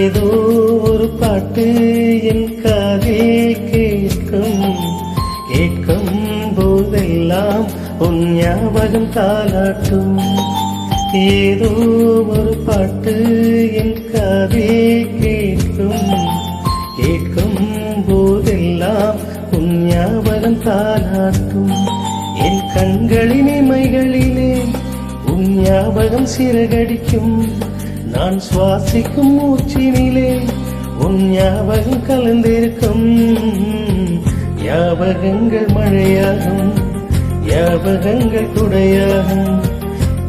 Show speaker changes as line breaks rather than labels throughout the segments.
ஏதோ ஒரு பாட்டு என் காதில் கேட்கும் கேட்கும் போதெல்லாம் உன் ஞாபகம் தாலாட்டும். ஏதோ ஒரு பாட்டு என் காதில் கேட்கும் கேட்கும் போதெல்லாம் உன் ஞாபகம் தாலாட்டும். என் கண்களின் இமைகளிலே உன் ஞாபகம் சிறகடிக்கும். நான் சுவாசிக்கும் மூச்சினிலே உன் ஞாபகம் கலந்திருக்கும். ஞாபகங்கள் மழையாகும், ஞாபகங்கள் குடையாகும்,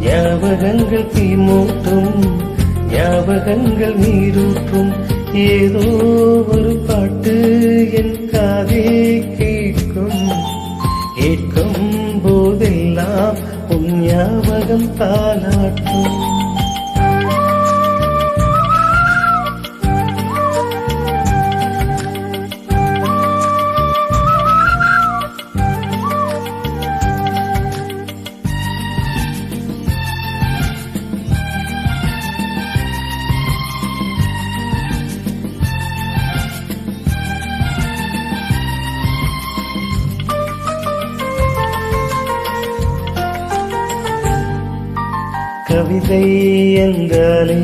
ஞாபகங்கள் தீமூட்டும், ஞாபகங்கள் நீரூற்றும். ஏதோ ஒரு பாட்டு என் காதே கேட்கும் கேட்கும் போதெல்லாம் உன் ஞாபகம் தாலாட்டும். கவிதை என்றாலே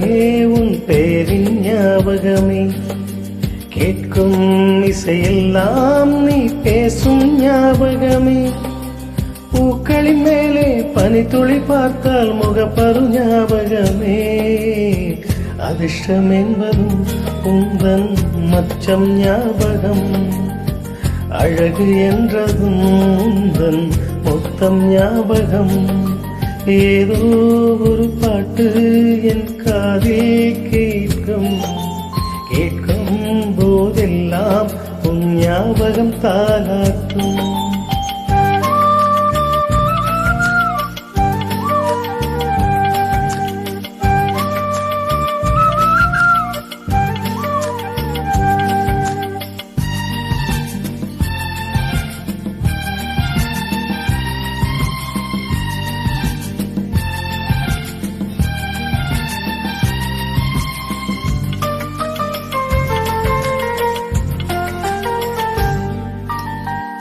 உன் பெயரின் ஞாபகமே, கேட்கும் இசையெல்லாம் நீ பேசும் ஞாபகமே. பூக்களின் மேலே பனித்துளி பார்த்தால் முகப்பரு ஞாபகமே. அதிர்ஷ்டம் என்பதும் உந்தன் மச்சம் ஞாபகம், அழகு என்றதும் உந்தன் மொத்தம் ஞாபகம். ஏதோ ஒரு பாட்டு என் காதில் கேட்கும் கேட்கும் போதெல்லாம் உன் ஞாபகம் தாலாட்டும்.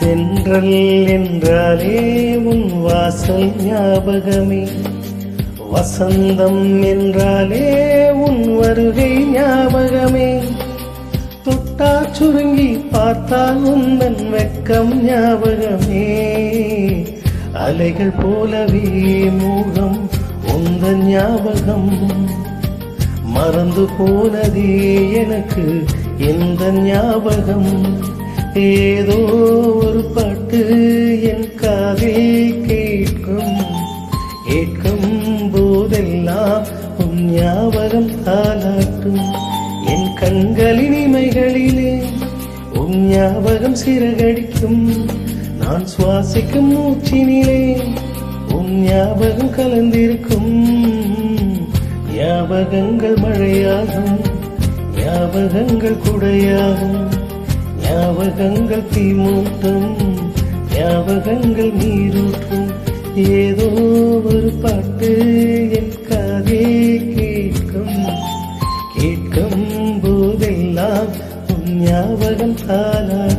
தென்றல் என்றாலே உன் வாசல் ஞாபகமே, வசந்தம் என்றாலே உன் வருகை ஞாபகமே. தொட்டா சுருங்கி பார்த்தால் உந்தன் வெட்கம் ஞாபகமே. அலைகள் போலவே மூகம் உந்தன் ஞாபகம், மறந்து போனதே எனக்கு எந்த ஞாபகம். ஏதோ ஒரு பாட்டு என் காதில் கேட்கும் கேட்கும் போதெல்லாம் உன் ஞாபகம் தாலாட்டும். என் கண்களின் இமைகளிலே உன் ஞாபகம் சிறகடிக்கும். நான் சுவாசிக்கும் மூச்சினிலே உன் ஞாபகம் கலந்திருக்கும். ஞாபகங்கள் மழையாகும், ஞாபகங்கள் குடையாகும், ஞாபகங்கள் தீமூட்டும், ஞாபகங்கள் நீரூற்றும். ஏதோ ஒரு பாட்டு என் காதே கேட்கும் கேட்கும் போதெல்லாம் உன் ஞாபகம் தாலாட்டும்.